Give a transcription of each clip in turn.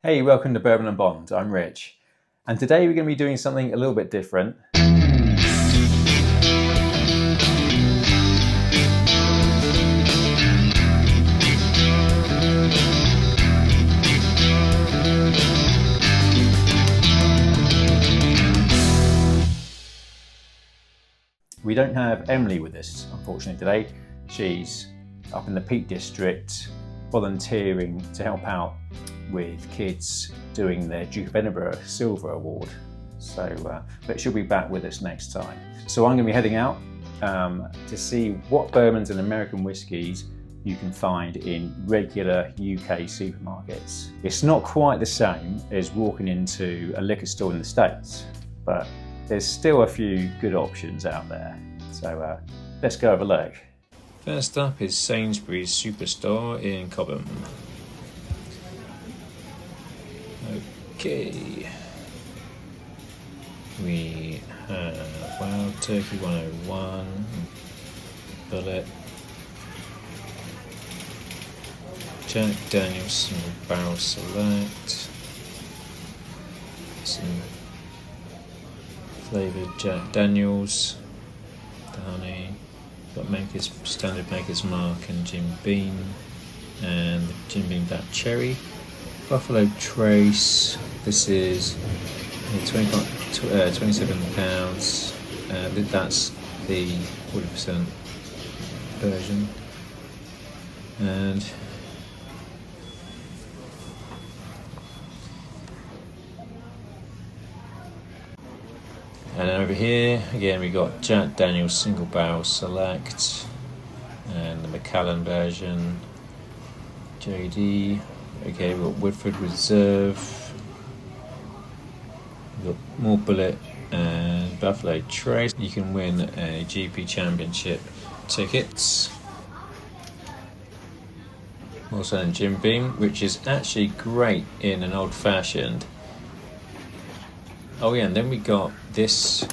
Hey, welcome to Bourbon and Bond. I'm Rich, and today we're going to be doing something a little bit different. We don't have Emily with us, unfortunately, today. She's up in the Peak District volunteering to help out with kids doing their Duke of Edinburgh Silver Award. But she'll be back with us next time. So I'm going to be heading out to see what bourbons and American whiskies you can find in regular UK supermarkets. It's not quite the same as walking into a liquor store in the States, but there's still a few good options out there. So let's go have a look. First up is Sainsbury's Superstore in Cobham. Okay, we have Wild Turkey 101, Bullet, Jack Daniel's Single Barrel Select, some flavoured Jack Daniel's, the honey, got Maker's Standard Maker's Mark and Jim Beam, and the Jim Beam Black Cherry. Buffalo Trace, this is £27, that's the 40% version, and over here again we got Jack Daniel's Single Barrel Select and the Macallan version, JD. Okay, we've got Woodford Reserve, we've got more Bullet and Buffalo Trace. You can win a GP Championship tickets. Also in Jim Beam, which is actually great in an old fashioned. Oh yeah, and then we got this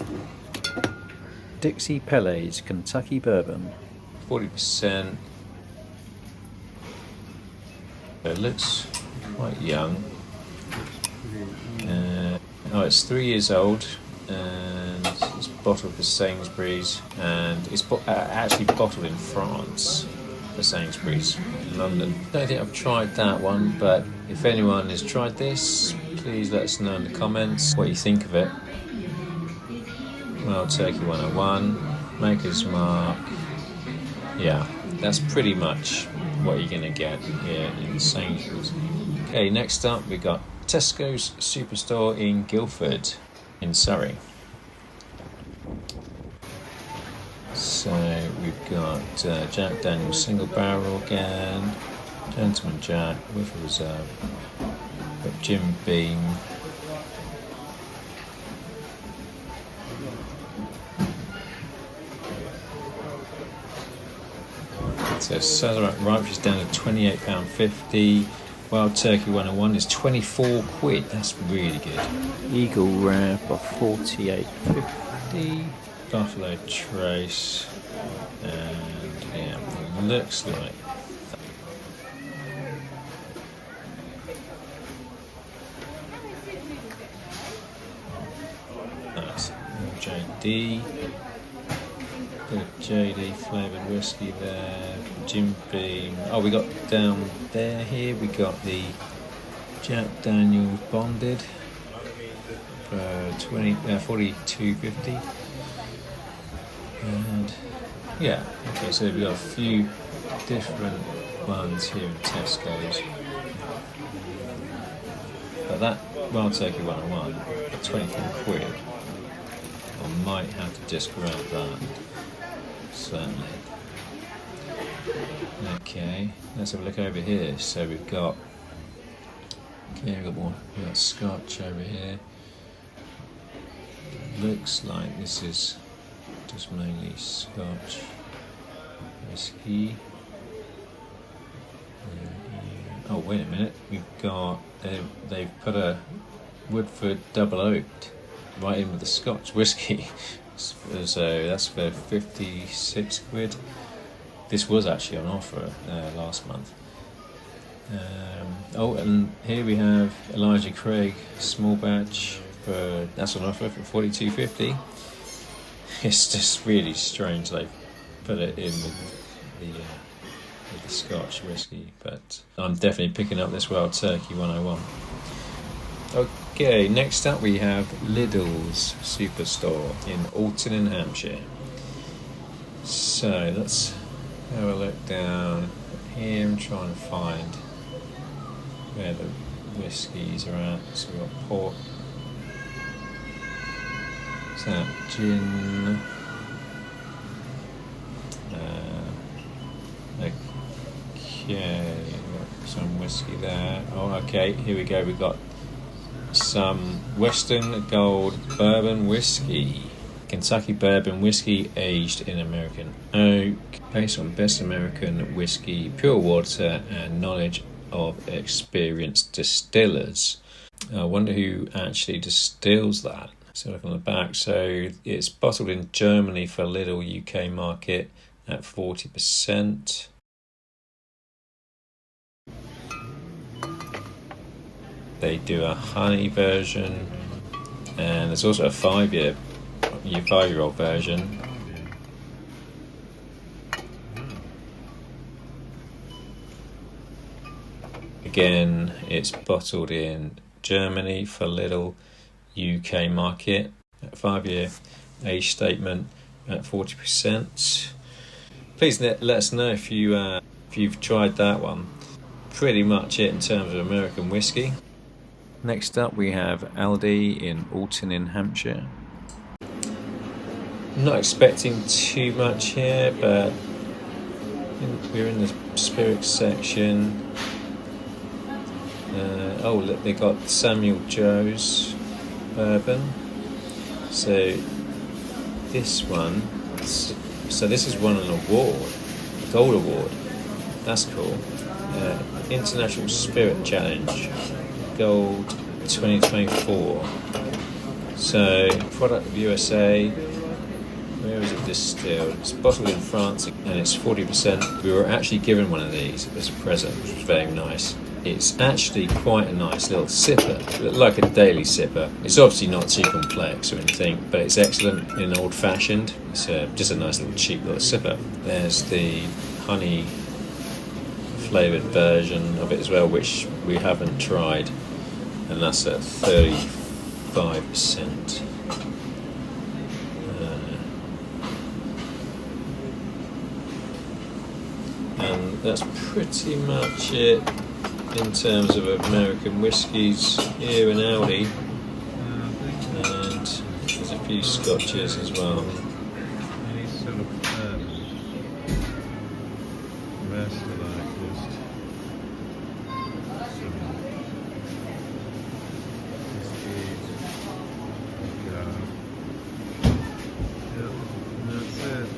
Dixie Pelle's Kentucky Bourbon, 40%. It looks quite young. It's 3 years old, and it's bottled for Sainsbury's, and it's actually bottled in France for Sainsbury's in London. I don't think I've tried that one, but if anyone has tried this, please let us know in the comments what you think of it. Wild Turkey 101, Maker's Mark. Yeah, that's pretty much what you're going to get here in Sainsbury's. Okay, next up we got Tesco's Superstore in Guildford in Surrey. So we've got Jack Daniel's Single Barrel again, Gentleman Jack, Woodford Reserve, got Jim Beam, so Sazerac Ripe is down to £28.50. Wild Turkey 101 is 24 quid. That's really good. Eagle Rare for £48.50. Buffalo Trace, and yeah, it looks like that's JD. Bit of JD flavoured whiskey there, Jim Beam. Oh, we got down there here, we got the Jack Daniel's Bonded for $42.50. And yeah, okay, so we've got a few different ones here in Tesco's. But that Wild Turkey 101 for 24 quid, I might have to just grab that. Certainly. Okay, let's have a look over here. So we've got we've got Scotch over here. Looks like this is just mainly Scotch whiskey. Oh wait a minute, we've got they've put a Woodford Double Oaked right in with the Scotch whiskey. So that's for 56 quid. This was actually on offer last month. Oh, and here we have Elijah Craig small batch that's on offer for $42.50. It's just really strange they put it in with the Scotch whiskey, but I'm definitely picking up this Wild Turkey 101. Okay, next up we have Lidl's Superstore in Alton in Hampshire. So let's have a look down here and try and find where the whiskies are at. So we've got port. Is that gin? Okay, we've got some whiskey there. Oh, okay, here we go. We've got some Western Gold Bourbon whiskey. Kentucky Bourbon whiskey aged in American oak, based on best American whiskey, pure water, and knowledge of experienced distillers. I wonder who actually distills that. So look on the back. So it's bottled in Germany for Lidl UK market at 40%. They do a honey version, and there's also a 5-year-old version. Again, it's bottled in Germany for Lidl UK market at 5-year age statement at 40%. Please let us know if you've tried that one. Pretty much it in terms of American whiskey. Next up we have Aldi in Alton in Hampshire. Not expecting too much here, but we're in the spirits section. Oh, look, they got Samuel Joe's bourbon. So this has won an award, a gold award. That's cool. International Spirit Challenge, Gold 2024. So product of USA. Where is it distilled? It's bottled in France and it's 40%. We were actually given one of these as a present, which was very nice. It's actually quite a nice little sipper, like a daily sipper. It's obviously not too complex or anything, but it's excellent in old fashioned. It's just a nice little cheap little sipper. There's the honey flavoured version of it as well, which we haven't tried, and that's at 35%. And that's pretty much it in terms of American whiskies here in Aldi, and there's a few scotches as well. Any sort of rest of that, just some whiskey, and that's it.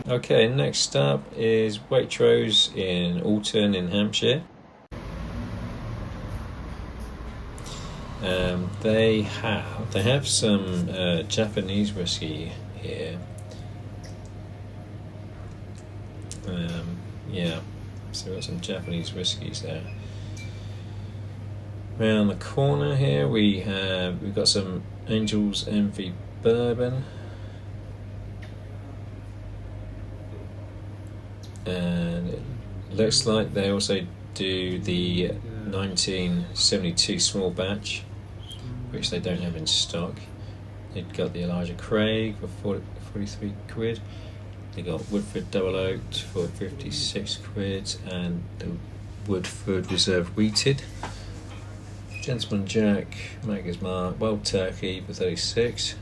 Okay, next up is Waitrose in Alton in Hampshire. They have some Japanese whiskey here. Yeah, so we've got some Japanese whiskies there. Around the corner here we've got some Angel's Envy bourbon. And it looks like they also do the 1972 small batch, which they don't have in stock. They've got the Elijah Craig for 43 quid. They got Woodford Double Oaked for 56 quid, and the Woodford Reserve Wheated. Gentleman Jack, Maker's Mark, Wild Turkey for 36.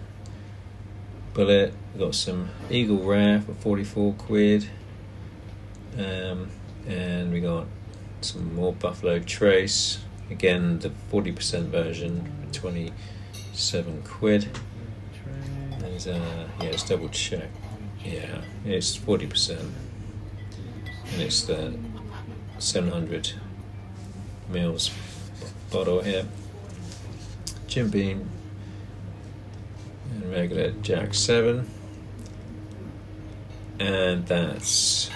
Bullet, we've got some Eagle Rare for 44 quid. And we got some more Buffalo Trace, again the 40% version for 27 quid. And let's double check. Yeah, it's 40%, and it's the 700 mils bottle here. Jim Beam and regular Jack 7, and that's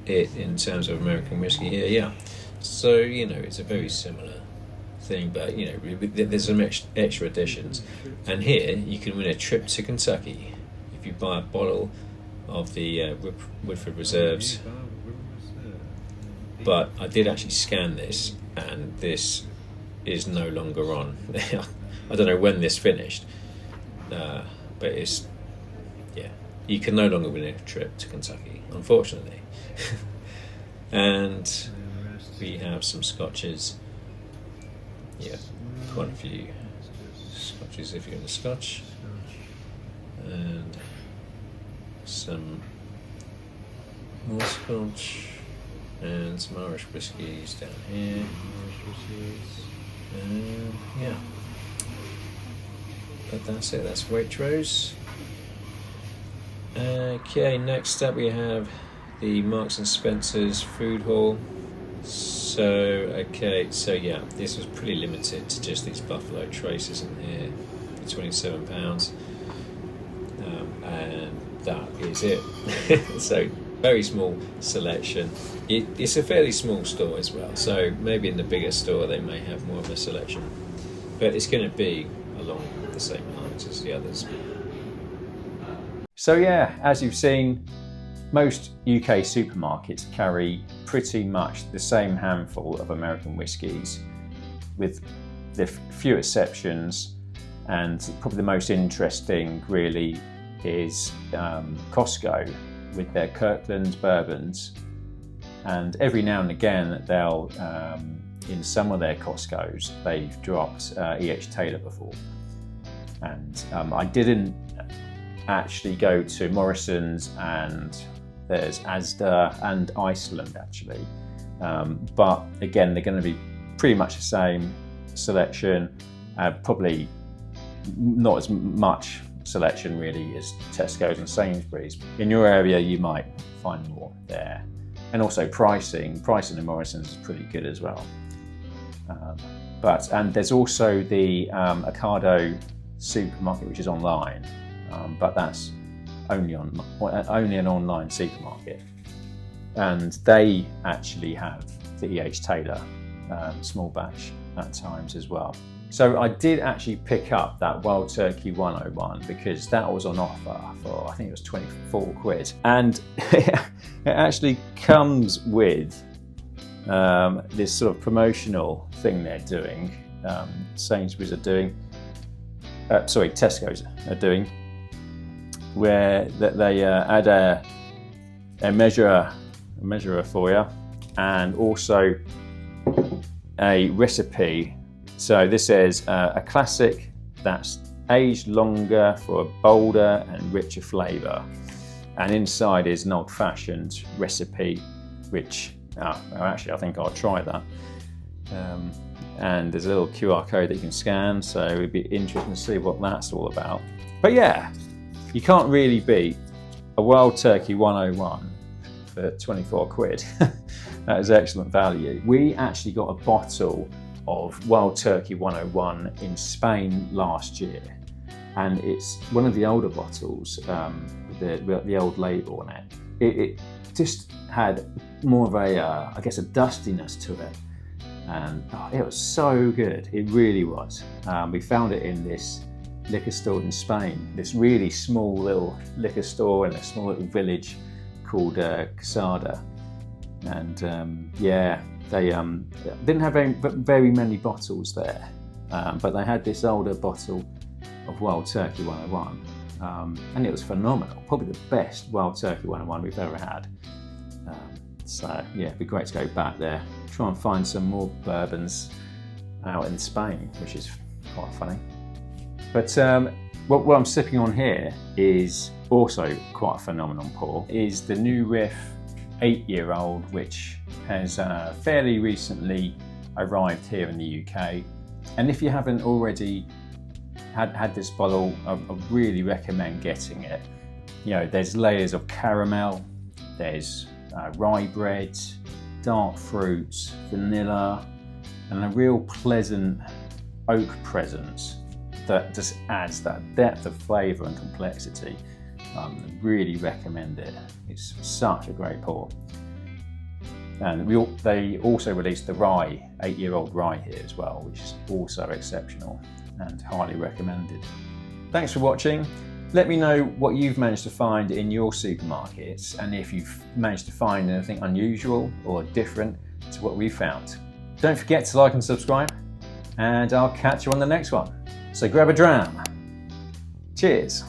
it in terms of American whiskey here. Yeah, So, you know, it's a very similar thing, but, you know, there's some extra additions. And here, you can win a trip to Kentucky if you buy a bottle of the Woodford Reserves. But I did actually scan this, and this is no longer on. I don't know when this finished, but it's, yeah, you can no longer win a trip to Kentucky, unfortunately. And we have some scotches. Yeah, quite a few scotches if you're into Scotch, and some more Scotch, and some Irish whiskies down here. Yeah, but that's it. That's Waitrose. Okay, next up we have the Marks and Spencer's food hall. So yeah, this was pretty limited to just these Buffalo Traces in here for £27, and that is it. So very small selection. It's a fairly small store as well, so maybe in the bigger store they may have more of a selection, but it's going to be along the same lines as the others. So yeah, as you've seen, most UK supermarkets carry pretty much the same handful of American whiskies, with the few exceptions, and probably the most interesting really is Costco with their Kirkland bourbons, and every now and again they'll, in some of their Costco's, they've dropped E.H. Taylor before, and I didn't actually go to Morrison's, and there's Asda and Iceland actually, but again they're going to be pretty much the same selection, probably not as much selection really as Tesco's and Sainsbury's. In your area you might find more there, and also pricing in Morrison's is pretty good as well, and there's also the Ocado supermarket, which is online, but that's only an online supermarket, and they actually have the E.H. Taylor small batch at times as well. So I did actually pick up that Wild Turkey 101 because that was on offer for, I think it was 24 quid, and it actually comes with this sort of promotional thing they're doing. Sainsbury's are doing, Tesco's are doing, where they add a measurer for you, and also a recipe. So this is a classic that's aged longer for a bolder and richer flavour, and inside is an old-fashioned recipe, which actually I think I'll try that. And there's a little QR code that you can scan, so it'd be interesting to see what that's all about. But yeah, you can't really beat a Wild Turkey 101 for 24 quid. That is excellent value. We actually got a bottle of Wild Turkey 101 in Spain last year, and it's one of the older bottles with the old label on it. It just had more of a, I guess, a dustiness to it, and it was so good. It really was. We found it in this liquor store in Spain, this really small little liquor store in a small little village called Quesada, and yeah, they didn't have very many bottles there, but they had this older bottle of Wild Turkey 101, and it was phenomenal, probably the best Wild Turkey 101 we've ever had. So yeah, it'd be great to go back there, try and find some more bourbons out in Spain, which is quite funny. But what I'm sipping on here is also quite a phenomenal pour, is the New Riff 8-year-old, which has fairly recently arrived here in the UK. And if you haven't already had this bottle, I really recommend getting it. You know, there's layers of caramel, there's rye bread, dark fruits, vanilla, and a real pleasant oak presence that just adds that depth of flavour and complexity. Really recommend it. It's such a great pour. And they also released the rye, 8-year-old rye here as well, which is also exceptional and highly recommended. Thanks for watching. Let me know what you've managed to find in your supermarkets and if you've managed to find anything unusual or different to what we found. Don't forget to like and subscribe, and I'll catch you on the next one. So grab a dram. Cheers.